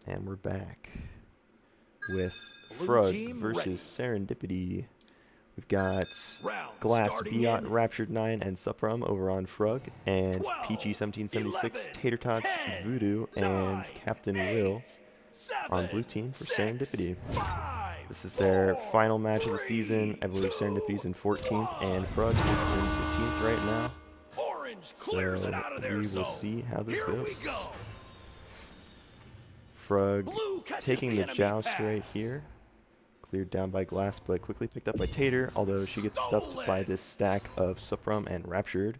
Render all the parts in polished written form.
And we're back with Blue Frug team versus ready. Serendipity. We've got Round Glass, starting Biot, in Raptured 9, and Suprum over on Frug, and 12, Peachy 1776, 11, Tater Tots, 10, Voodoo, and 9, Captain 8, Will 7, on Blue Team for 6, Serendipity. 5, This is 4, their final match of the 3, season. I believe 2, Serendipity's in 14th, and 1. Frug is in 15th right now. Orange clears it So out of their we will zone. see how this Here goes. we go. Frug Blue catches taking the enemy joust pass. right here. Cleared down by Glass, but quickly picked up by Tater, although she gets stuffed by this stack of Suprum and Raptured.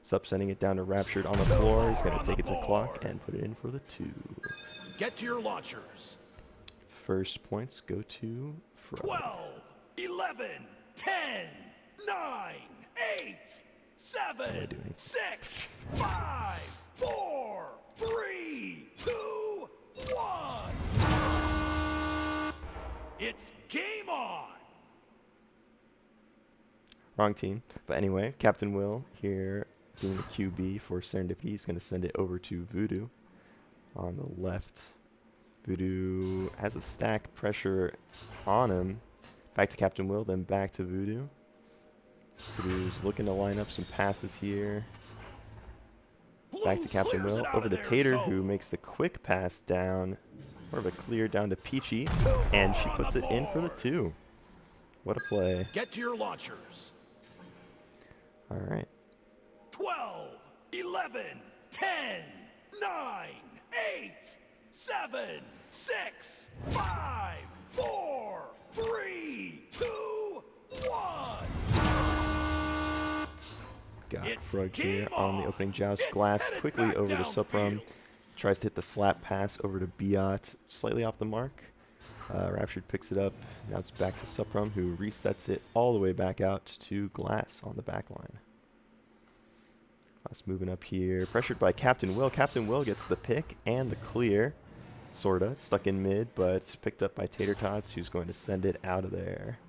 Sup sending it down to Raptured on the floor. He's going to take it to Clock and put it in for the 2. Get to your launchers. First points go to Frug. 12, 11, 10, 9, 8, 7, 6, 5, 4, 3, 2, 1. It's game on. Wrong team. But anyway, Captain Will here doing the QB for Serendipity. He's going to send it over to Voodoo on the left. Voodoo has a stack pressure on him. Back to Captain Will, then back to Voodoo. Voodoo's looking to line up some passes here. Back to Captain Will, over to Tater, who makes the quick pass down. More of a clear down to Peachy, and she puts it in for the 2. What a play. Get to your launchers. All right. 12, 11, 10, 9, 8, 7, 6, 5, 4, 3, 2, 1. Got It's Frug here game on the on. opening joust. It's Glass headed quickly back over to Suprum. downfield. Tries to hit the slap pass over to Biot. Slightly off the mark. Raptured picks it up. Now it's back to Suprum, who resets it all the way back out to Glass on the back line. Glass moving up here. Pressured by Captain Will. Captain Will gets the pick and the clear. Sorta. It's stuck in mid, but picked up by Tater Tots, who's going to send it out of there.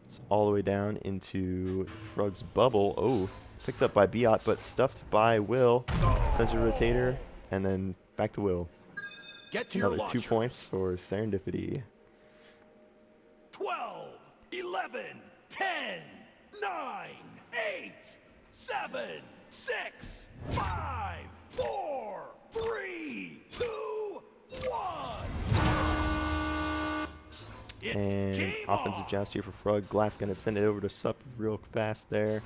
It's all the way down into Frug's bubble. Oh, picked up by Biot, but stuffed by Will. Sends it to Tater, and then back to Will. Get to your Another 2 launchers. points for Serendipity. 12, 11, 10, 9, 8, 7, 6, 5, 4, 3, 2, 1. It's And game offensive on. joust here for Frug. Glass going to send it over to Sup real fast there.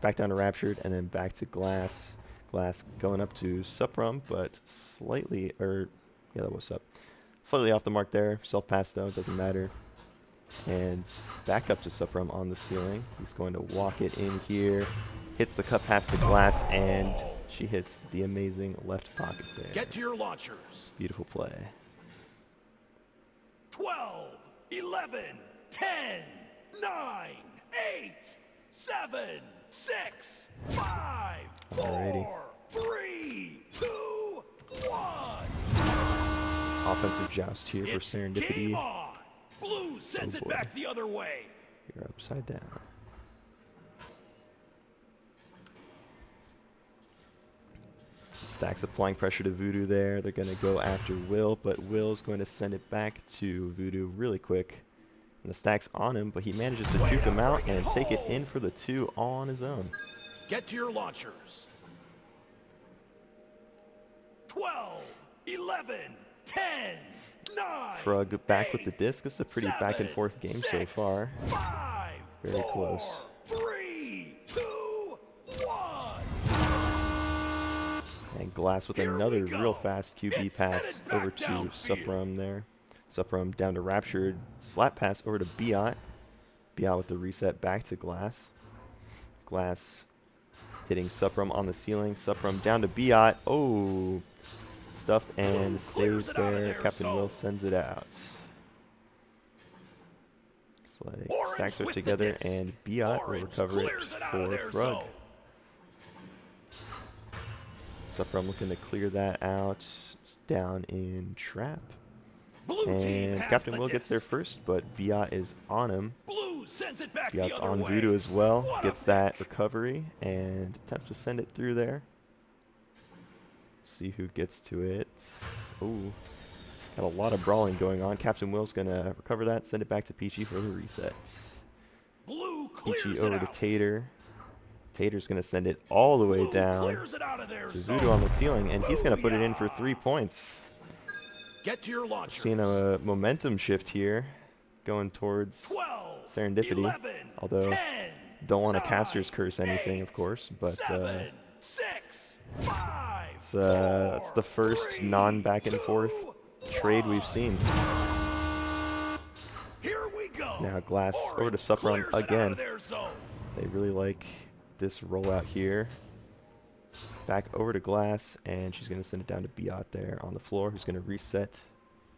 Back down to Raptured, and then back to Glass. Glass going up to Suprum, but slightly, yeah, that was Sup. Slightly off the mark there. Self-pass, though. Doesn't matter. And back up to Suprum on the ceiling. He's going to walk it in here. Hits the cut pass to Glass, and she hits the amazing left pocket there. Get to your launchers. Beautiful play. 12, 11, 10, 9, 8, 7, 6, 5, Alrighty. 4, 3, 2, 1. Offensive joust here for It's game Serendipity. on. Blue sends it boy. back the other way. You're upside down. Stacks applying pressure to Voodoo there. They're going to go after Will, but Will's going to send it back to Voodoo really quick. And the stack's on him, but he manages to juke him out and take it in for the 2 on his own. Get to your launchers. 12, 11, 10, 9. Frug back with the 8, disc. This is a pretty 7, back and forth game so 6, far. 5, Very 4, close. 3, 2, 1. And Glass with Here another we go. real fast QB It's pass headed back over to downfield. Suprum there. Suprum down to Raptured. Slap pass over to Biot. Biot with the reset back to Glass. Glass hitting Suprum on the ceiling. Suprum down to Biot. Oh, stuffed and clears saved it out of there. there, Captain so- Will sends it out. Looks like Orange stacks are with the together, disc. and Biot will Orange recover it clears it out of for their Frug. zone. Suprum looking to clear that out. It's down in trap. Blue team And has Captain the Will gets there disc. first, but Biot is on him. Blue sends it back the Biot's other on way. Voodoo as well. What a Gets that recovery and attempts to send it through there. See who gets to it. Ooh, got a lot of brawling going on. Captain Will's gonna recover that, send it back to Peachy for the reset. Blue Peachy clears over it to out. Tater. Tater's gonna send it all the way Blue down clears it out of their to zone. Voodoo on the ceiling, and he's gonna put it in for Booyah! 3 points. Get to your We're launchers. seeing a momentum shift here, going towards 12, Serendipity. 11, Although 10, don't want to 9, caster's curse anything, 8, of course, but 7, 6, 5, it's 4, the first 3, non-back and forth 2, trade 1. we've seen. Here we go. Now Glass over to Orange Supron clears it out again. of their zone. They really like this rollout here. Back over to Glass, and she's going to send it down to Biot there on the floor, who's going to reset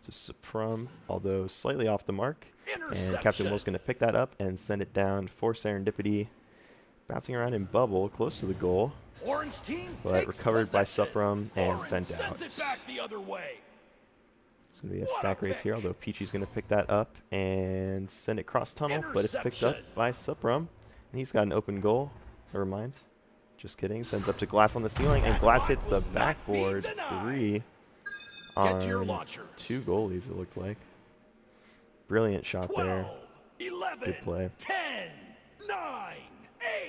to Suprum, although slightly off the mark. And Captain Will's going to pick that up and send it down for Serendipity. Bouncing around in bubble, close to the goal, Orange team but takes recovered by possession. Suprum and Orange sent out. sends it back the other way. It's going to be a What stack a race pick. here, although Peachy's going to pick that up and send it cross tunnel, but it's picked up Interception. by Suprum. And he's got an open goal. Never mind. Just kidding. Sends up to Glass on the ceiling, and That Glass block hits the will not be backboard denied. 3 Get to your on launchers. 2 goalies, it looked like. Brilliant shot 12, there. 11, Good play. 10, 9,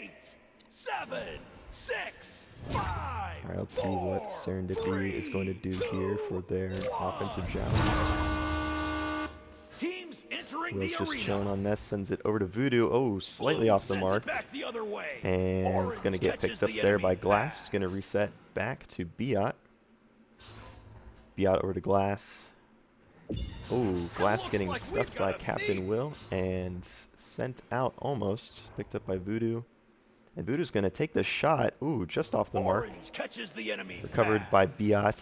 8, 7, 6, 5. All right, let's see what 4, Serendipity is going to do 3, here for their 2, offensive 1. joust. Teams entering Will's the just arena. chilling on Nest, sends it over to Voodoo. Oh, slightly Blue off the sends mark. it back the other way. And it's Orange going to get catches picked up the there by enemy Glass. pass. It's going to reset back to Biot. Biot over to Glass. Oh, Glass looks getting like we've stuffed got by a Captain thief. Will and sent out almost. Picked up by Voodoo. And Voodoo's going to take the shot. Ooh, just off the mark. Orange catches the enemy Recovered pass. by Biot.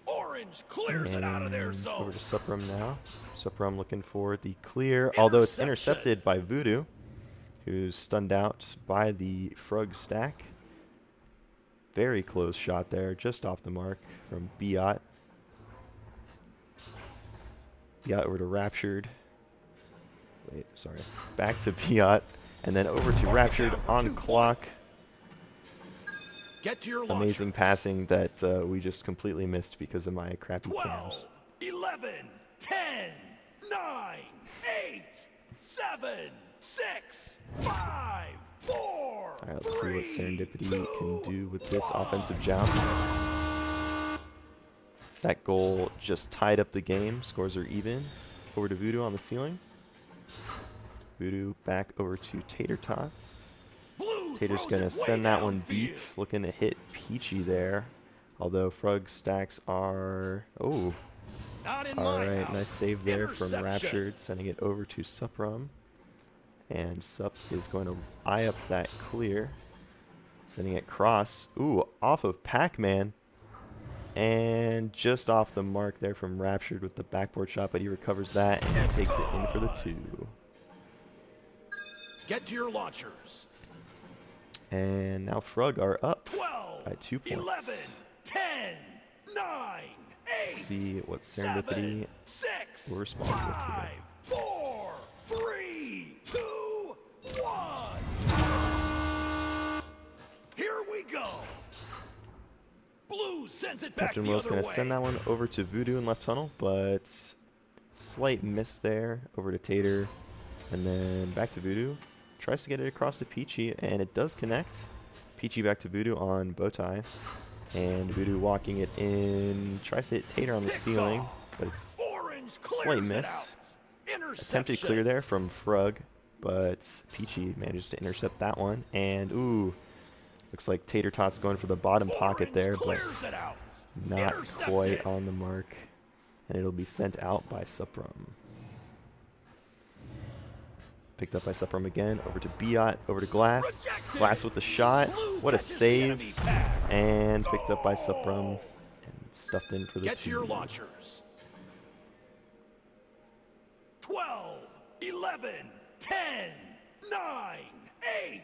Orange clears it out of their And zone. over to Suprum now. Suprum looking for the clear, although it's Interception. intercepted by Voodoo, who's stunned out by the Frug stack. Very close shot there, just off the mark from Biot. Biot over to Raptured. Wait, sorry. Back to Biot, and then over to Mark it Raptured down for on 2 clock. points. Get to your Amazing launchers. passing that we just completely missed because of my crappy 12, cams. 11, 10, 9, 8, 7, 6, 5, 4. All right, let's see what 3, Serendipity can 2, do with this 1. offensive joust. That goal just tied up the game. Scores are even. Over to Voodoo on the ceiling. Voodoo back over to Tater Tots. Blue Tater's throws going to it way send that one deep, downfield. looking to hit Peachy there. Although Frug stacks are... Oh, Not in all my right. house. Nice save there from Interception. Raptured, sending it over to Suprum. And Sup is going to eye up that clear. Sending it cross. Ooh, off of Pac-Man. And just off the mark there from Raptured with the backboard shot, but he recovers that and It's takes it in for the good. 2. Get to your launchers. And now Frug are up 12, by 2 points. 11, 10, 9, 8, Let's see what 7, Serendipity 6, will respond with here. 5, 4, 3, 2, 1. Here we go. Blue sends it back Captain the Will's other going to way. send that one over to Voodoo in left tunnel, but slight miss there over to Tater. And then back to Voodoo. Tries to get it across to Peachy, and it does connect. Peachy back to Voodoo on Bowtie. And Voodoo walking it in. Tries to hit Tater on the Picked ceiling, off. but it's Orange slight clears it miss. out. Attempted Interception. clear there from Frug, but Peachy manages to intercept that one. And ooh, looks like Tater Tot's going for the bottom pocket Orange there, but clears it out. not Intercepted. quite on the mark. And it'll be sent out by Suprum. Picked up by Suprum again, over to Biot, over to Glass. Rejected. Glass with the shot. Blue What a catches the save. enemy pass. And picked up by Goal. Suprum and stuffed in for the Get to 2. your launchers. 12, 11, 10, 9, 8,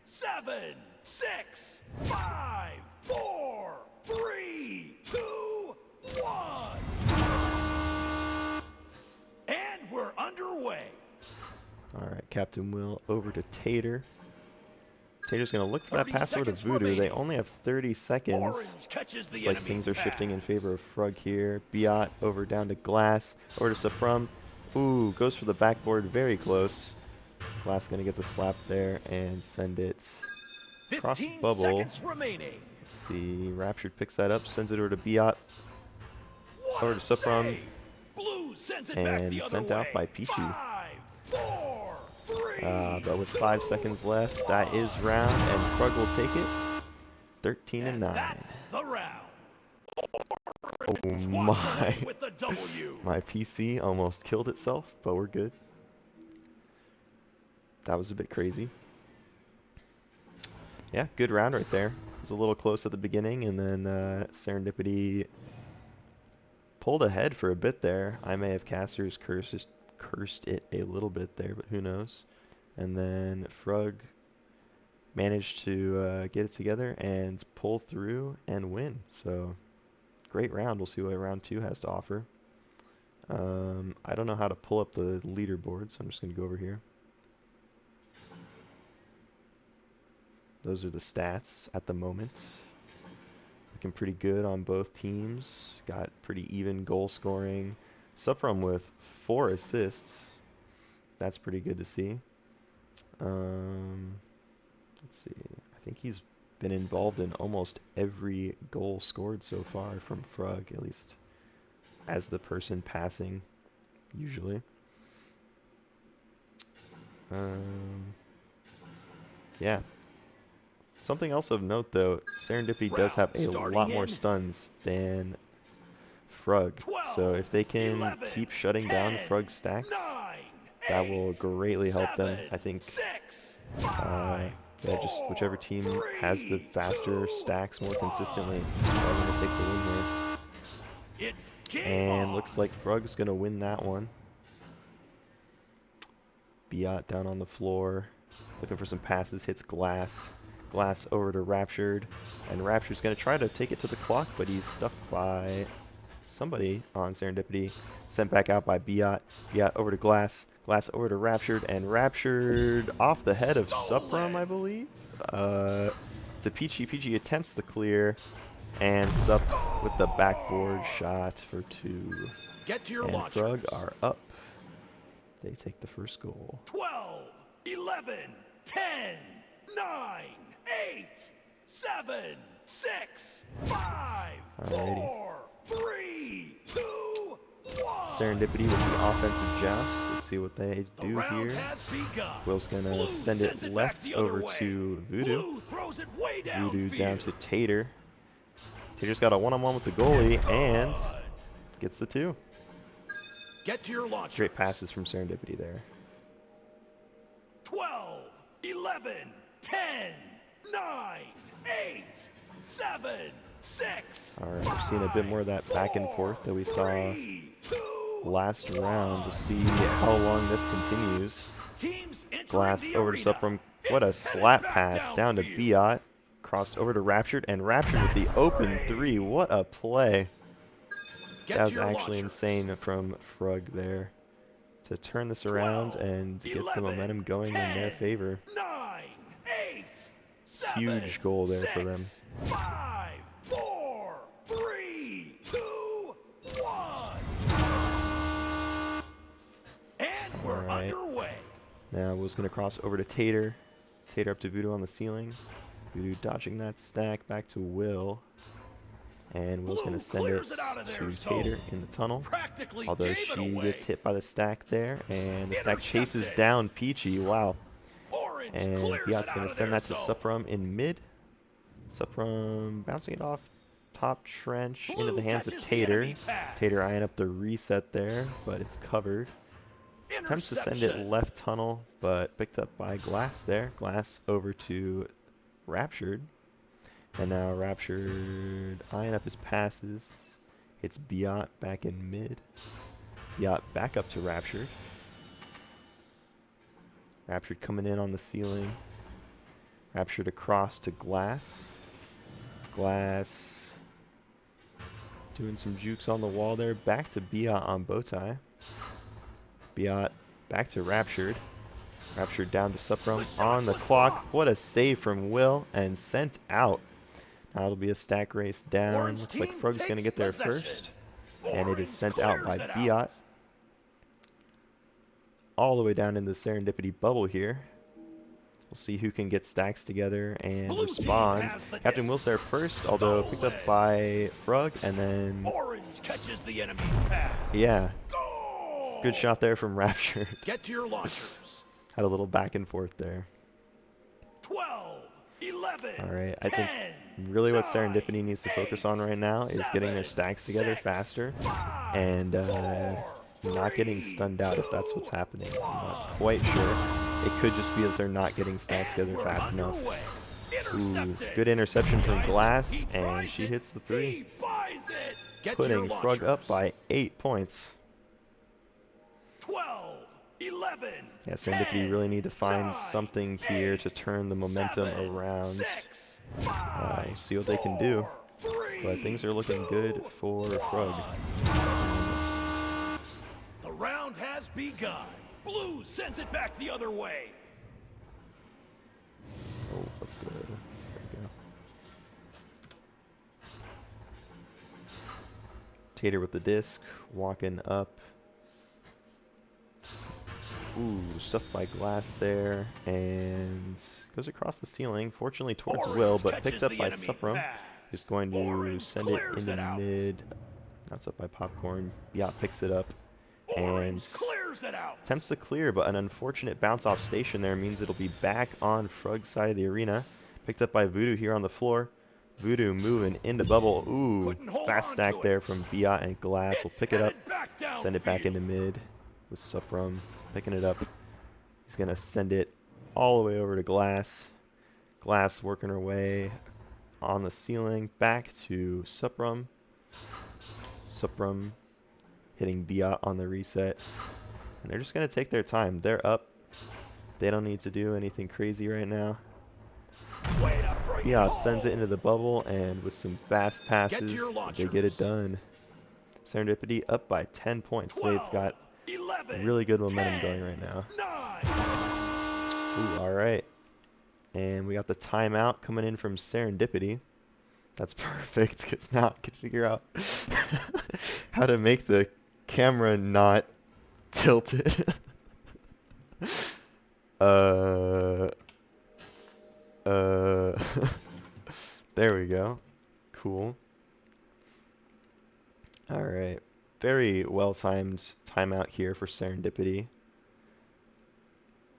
7, 6, 5, 4, 3, 2, 1. And we're underway. All right, Captain Will over to Tater. Tater's going to look for that 30 pass over to seconds Voodoo. They remaining. only have 30 seconds. Orange catches the Looks like enemy things are shifting in pass. favor of Frug here. Biot over down to Glass. Over to Saprum. Ooh, goes for the backboard. Very close. Glass going to get the slap there and send it across 15 bubble. seconds remaining. Let's see. Raptured picks that up. Sends it over to Biot. What Over a to Saprum. save! Blue sends it back And the other sent way. out by Peachy. 5, 4, 3, But with 5 seconds left, that is round, and Frug will take it. 13 and 9. That's the round. Oh Walks my. away with the W. My PC almost killed itself, but we're good. That was a bit crazy. Yeah, good round right there. It was a little close at the beginning, and then Serendipity pulled ahead for a bit there. I may have casters cursed it a little bit there, but who knows. And then Frug managed to get it together and pull through and win. So great round. We'll see what round 2 has to offer. I don't know how to pull up the leaderboard, so I'm just going to go over here. Those are the stats at the moment. Looking pretty good on both teams. Got pretty even goal scoring. Suprum with 4 assists. That's pretty good to see. Let's see. I think he's been involved in almost every goal scored so far from Frug, at least as the person passing, usually. Yeah. Something else of note, though, Serendipity does have a lot more stuns than Frug. 12, So if they can 11, keep shutting down 10, Frug's stacks, 9, that will 8, greatly help them. 7, I think 6, yeah, 5, just whichever team 3, has the faster 2, stacks more consistently are going to take the win here. It's game And on. looks like Frug's going to win that one. Biot down on the floor, looking for some passes, hits Glass. Glass over to Raptured, and Raptured's going to try to take it to the clock, but he's stuck by somebody on Serendipity. Sent back out by Biot. Biot over to Glass. Glass over to Raptured, and Raptured off the head of Suprum, I believe. To Peachy. Peachy attempts the clear, and Sup with the backboard shot for 2. Get to your And launchers. Frug are up. They take the first goal. 12, 11, 10, 9, 8, 7, 6, 5, Alrighty. 4, 3, 2, 1. Serendipity with the offensive joust. Let's see what they The do round here. has begun. Will's going to Blue send sends it back left the other over way. to Voodoo. Blue throws it way Voodoo down to downfield. Tater. Tater's got a one-on-one with the goalie and gets the 2. Get to your launchers. Great passes from Serendipity there. 12, 11, 10, 9, 8, 7, 6. All right, we're seeing a bit more of that back and forth that we saw 3, 2, last round. To see how long this continues. teams entering Glass the over to arena. Suprum. What a It's headed slap back pass down to downfield. Biot. Crossed over to Raptured, and Raptured with the open 3. What a play. Get That to was your actually launchers. insane from Frug there to turn this around 12, and get the 11, momentum going in their 10, favor. 9, 8, 7, Huge goal there for them. 6, 5, 4, 3, 2, 1. And we're Alright. underway. Now Will's going to cross over to Tater. Tater up to Voodoo on the ceiling. Voodoo dodging that stack back to Will. And Will's going Blue to send it clears it out of their to zone. Tater in the tunnel. Practically Although gave it she away. gets hit by the stack there, and the stack chases Intercepted. down Peachy. Wow. Orange And clears Biot's it going out to of send their that to zone. Suprum in mid. Suprum bouncing it off top trench into Blue the hands of catches the Tater. enemy pass. Tater eyeing up the reset there, but it's covered. Attempts to send it Interception. left tunnel, but picked up by Glass there. Glass over to Raptured. And now Raptured eyeing up his passes. Hits Biot back in mid. Biot back up to Raptured. Raptured coming in on the ceiling. Raptured across to Glass. Glass doing some jukes on the wall there. Back to Biot on Bowtie. Biot back to Raptured. Raptured down to Suprum The shot on the was clock. blocked. What a save from Will, and sent out. Now it'll be a stack race down. Orange Looks like team Frug's going to takes get there possession. first. And it is Orange sent out by clears it Biot. out. All the way down in the Serendipity bubble here. We'll see who can get stacks together and Blue team respond. has the Captain disc. Will's there first, although picked up Stolen. by Frug, and then, Orange catches the enemy pass. yeah, Goal! good shot there from Rapture. Get to your launchers. Had a little back and forth there. 12, 11, All right, I 10, think really what 9, Serendipity needs to focus on right now is getting their 7, stacks together 6, faster 5, and 4, not getting 3, stunned out if that's what's happening. I'm not quite sure. It could just be that they're not getting stacks together we're fast enough. underway. Ooh, Intercepted. good interception from He Glass, eyes it, he and tries she it, hits the He three, buys it. Get to putting your Frug up launchers. by 8 points. 12, 11, Yeah, Serendipity 10, really need to find 9, something here to 8, turn the momentum 7, around. 6, We'll 5, see what they can do. 4, 3, But things are looking good 2, for Frug. 1. The round has begun. Blue sends it back the other way. Oh, up good. There we go. Tater with the disc, walking up. Ooh, stuff by Glass there, and goes across the ceiling, fortunately towards Orange Will, but catches picked up the by enemy Suprum. pass. Just going to Orange send it clears into it out. mid. That's up by Popcorn. Biot picks it up and Orange clears it out. attempts to clear, but an unfortunate bounce off station there means it'll be back on Frug's side of the arena. Picked up by Voodoo here on the floor. Voodoo moving into bubble. Ooh, Couldn't hold fast on stack to it. there from Biot and Glass. We'll It's pick it up, headed back send it back downfield. into mid with Suprum. Picking it up. He's going to send it all the way over to Glass. Glass working her way on the ceiling back to Suprum. Suprum hitting Biot on the reset. And they're just going to take their time. They're up. They don't need to do anything crazy right now. Way to bring it Biot sends it home. into the bubble, and with some fast passes, your they get it launchers. done. Serendipity up by 10 points. 12, They've got 11, really good momentum 10, going right now. 9. Ooh, all right. And we got the timeout coming in from Serendipity. That's perfect, because now I can figure out how to make the camera not tilted. There we go. Cool. All right. Very well-timed timeout here for Serendipity.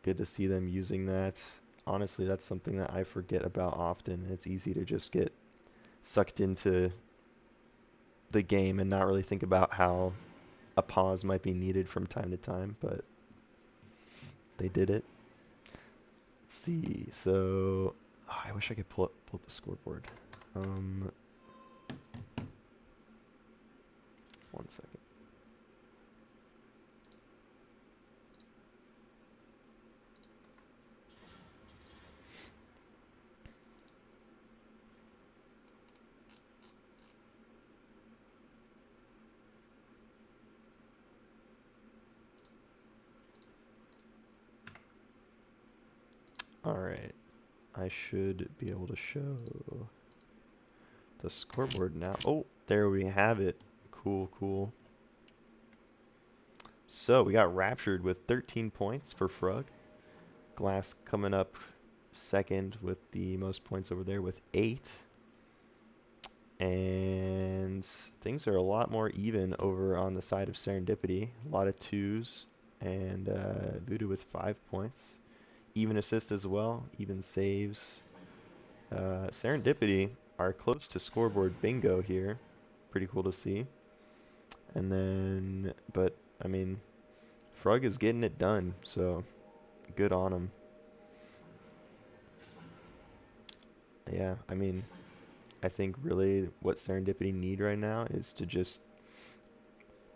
Good to see them using that. Honestly, that's something that I forget about often. It's easy to just get sucked into the game and not really think about how a pause might be needed from time to time, but they did it. Let's see. So, I wish I could pull up the scoreboard. 1 second. All right. I should be able to show the scoreboard now. Oh, there we have it. Cool, cool. So we got Raptured with 13 points for Frug. Glass coming up second with the most points over there with 8. And things are a lot more even over on the side of Serendipity. A lot of 2s, and Voodoo with 5 points. Even assist as well, even saves. Serendipity are close to scoreboard bingo here. Pretty cool to see. And then, but, I mean, Frug is getting it done, so good on him. Yeah, I mean, I think really what Serendipity need right now is to just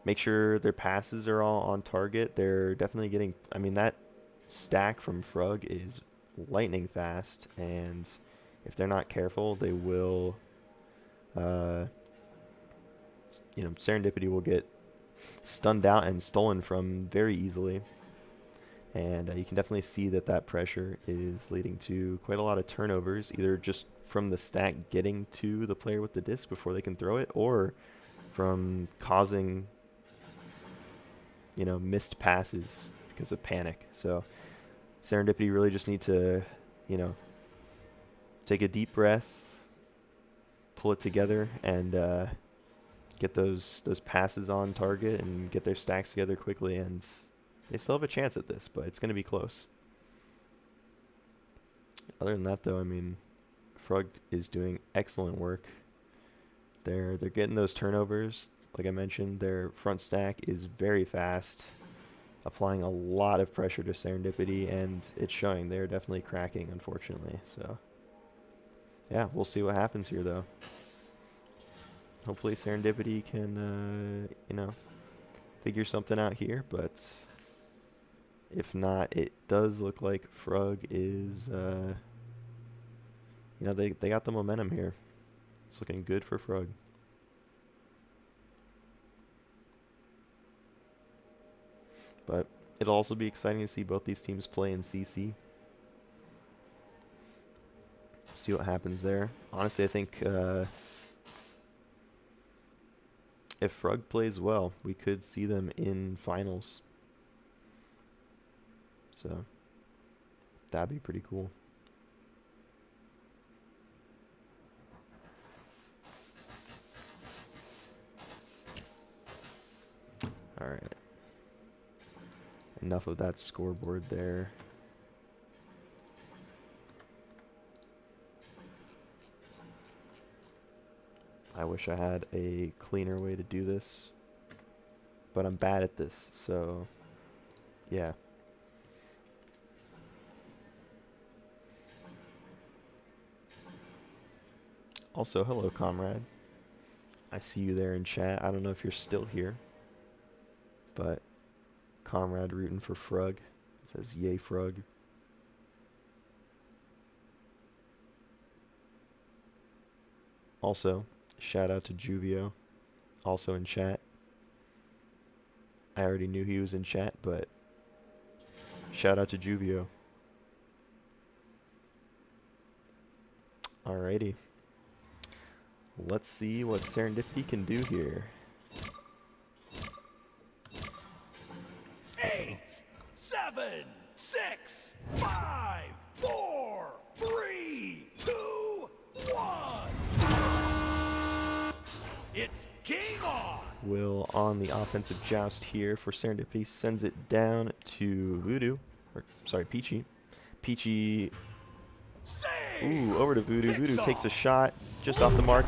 make sure their passes are all on target. They're definitely getting, I mean, that stack from Frug is lightning fast, and if they're not careful, they will, Serendipity will get stunned out and stolen from very easily. And you can definitely see that that pressure is leading to quite a lot of turnovers, either just from the stack getting to the player with the disc before they can throw it, or from causing, missed passes because of panic. So Serendipity really just need to, take a deep breath, pull it together, and get those passes on target and get their stacks together quickly. And they still have a chance at this, but it's going to be close. Other than that, though, I mean, Frug is doing excellent work. They're getting those turnovers. Like I mentioned, their front stack is very fast, applying a lot of pressure to Serendipity, and it's showing. They're definitely cracking, unfortunately. So, yeah, we'll see what happens here, though. Hopefully Serendipity can, figure something out here, but if not, it does look like Frug is, they got the momentum here. It's looking good for Frug. But it'll also be exciting to see both these teams play in CC. See what happens there. Honestly, I think if Frug plays well, we could see them in finals. So that'd be pretty cool. All right. Enough of that scoreboard there. I wish I had a cleaner way to do this, but I'm bad at this, so yeah. Also, hello, comrade. I see you there in chat. I don't know if you're still here, but comrade rooting for Frug. Says yay Frug. Also, shout out to Juvio, also in chat. I already knew he was in chat, but shout out to Juvio. Alrighty. Let's see what Serendipity can do here. 8, 7, 6, 5, 4, 3, 2, 1. It's game on. Will on the offensive joust here for Serendipity, sends it down to Voodoo, or sorry, Peachy. Peachy, ooh, over to Voodoo. Voodoo takes a shot just off the mark,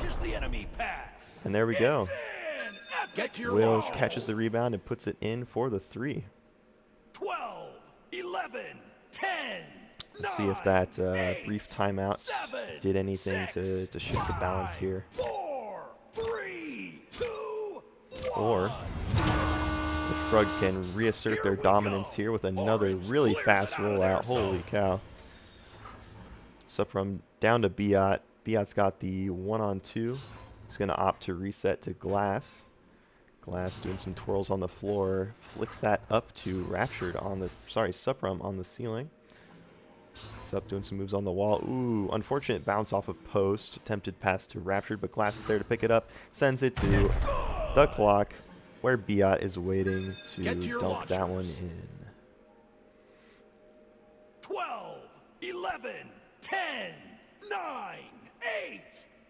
and there we go. Will catches the rebound and puts it in for the 3. 12, 11, 10. Let's see if that brief timeout did anything to shift the balance here. 4, 3, 2, Or if Frug can reassert their dominance here with another really fast rollout. Holy cow. Suprum down to Biot. Biot's got the 1-on-2. He's going to opt to reset to Glass. Glass doing some twirls on the floor. Flicks that up to Raptured on the, Suprum on the ceiling. Sup doing some moves on the wall. Ooh, unfortunate bounce off of post. Attempted pass to Raptured, but Glass is there to pick it up. Sends it to the clock, where Biot is waiting to dump that one in. 12, 11, 10, 9, 8,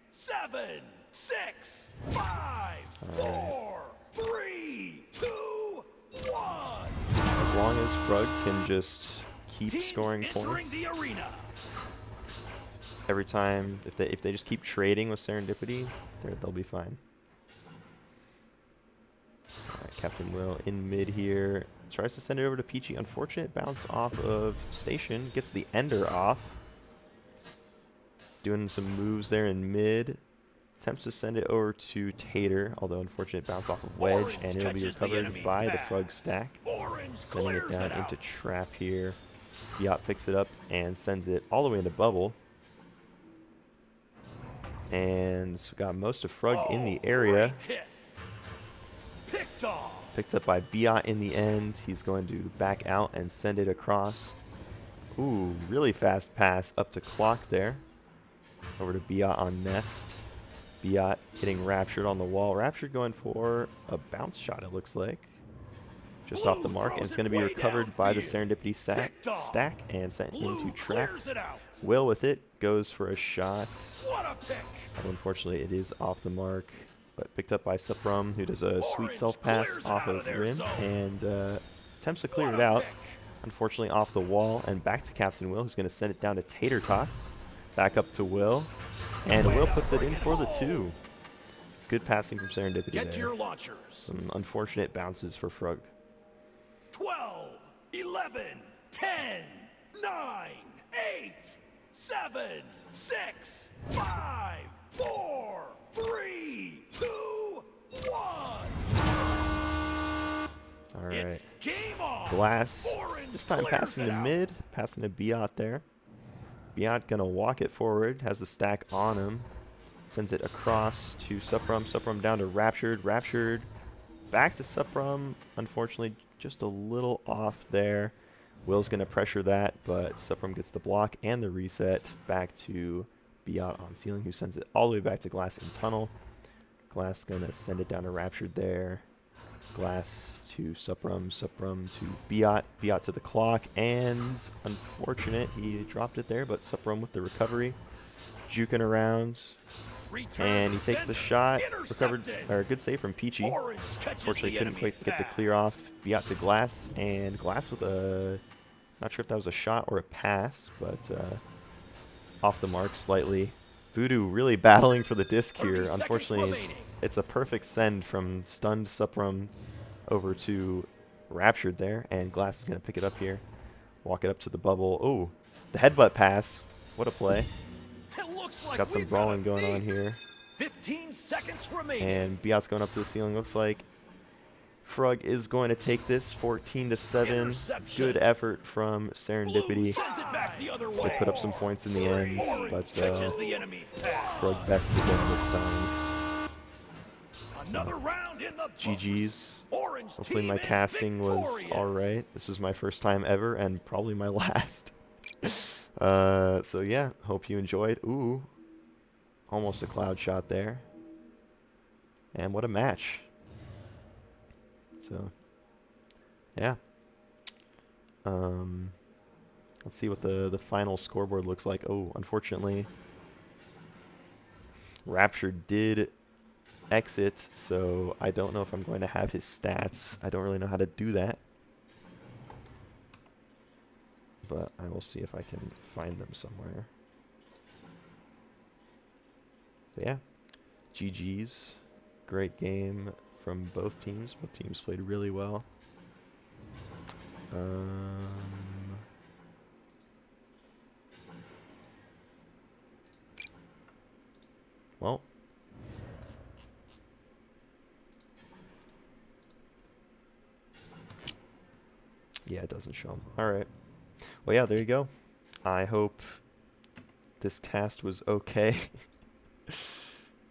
7, 6, 5, 4, 3, 2, 1. As long as Frug can just keep scoring points every time, if they just keep trading with Serendipity, they'll be fine. Alright, Captain Will in mid here. Tries to send it over to Peachy. Unfortunate bounce off of Station. Gets the ender off. Doing some moves there in mid. Attempts to send it over to Tater, although unfortunate bounce off of Wedge, and it'll be recovered by the Frug stack. Sending it down into Trap here. Biot picks it up and sends it all the way into Bubble. And we got most of Frug in the area. Picked off. Picked up by Biot in the end. He's going to back out and send it across. Ooh, really fast pass up to Clock there. Over to Biot on Nest. Biot getting Raptured on the wall. Raptured going for a bounce shot, it looks like. Just off the mark, and it's going to be recovered by the Serendipity stack and sent into trap. Will with it goes for a shot. Unfortunately, it is off the mark, but picked up by Suprum, who does a sweet self-pass off of Rim and attempts to clear it out. Unfortunately, off the wall and back to Captain Will, who's going to send it down to Tater Tots. Back up to Will, and Will puts it in for the 2. Good passing from Serendipity there. Some unfortunate bounces for Frug. 12, 11, 10, 9, 8, 7, 6, 5, 4, 3, 2, 1. All right. It's game on. Glass, this time passing to mid, passing to Biot there. Biot gonna walk it forward, has the stack on him. Sends it across to Suprum. Suprum down to Raptured. Raptured back to Suprum. Unfortunately, just a little off there. Will's going to pressure that, but Suprum gets the block and the reset back to Biot on ceiling, who sends it all the way back to Glass in tunnel. Glass going to send it down to Raptured there. Glass to Suprum. Suprum to Biot. Biot to the Clock, and unfortunate, he dropped it there, but Suprum with the recovery. Juking around. And he takes the shot, recovered, or good save from Peachy. Unfortunately, couldn't quite get the clear off. Biot to Glass, and Glass with a, not sure if that was a shot or a pass, but off the mark slightly. Voodoo really battling for the disc here. Unfortunately, it's a perfect send from stunned Suprum over to Raptured there, and Glass is going to pick it up here. Walk it up to the bubble. Oh, the headbutt pass. What a play. Got some brawling going on here. 15 seconds remaining. And Biot's going up to the ceiling. Looks like Frug is going to take this 14-7. Good effort from Serendipity. They put up some points in the end, but Frug bested them this time. Another round in the GG's. Hopefully my casting was alright. This was my first time ever and probably my last. So yeah, hope you enjoyed. Ooh, almost a cloud shot there. And what a match. So, yeah. Let's see what the final scoreboard looks like. Oh, unfortunately, Rapture did exit, so I don't know if I'm going to have his stats. I don't really know how to do that. But I will see if I can find them somewhere. But yeah, GG's. Great game from both teams. Both teams played really well. Well, yeah, it doesn't show them. All right. Well, yeah, there you go. I hope this cast was okay.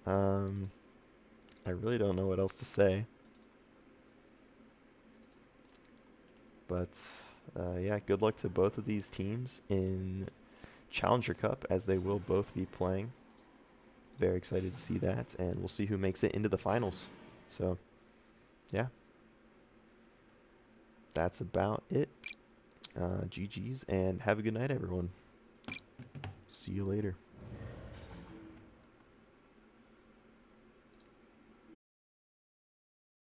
I really don't know what else to say. But, yeah, good luck to both of these teams in Challenger Cup, as they will both be playing. Very excited to see that, and we'll see who makes it into the finals. So, yeah. That's about it. GG's, and have a good night, everyone. See you later.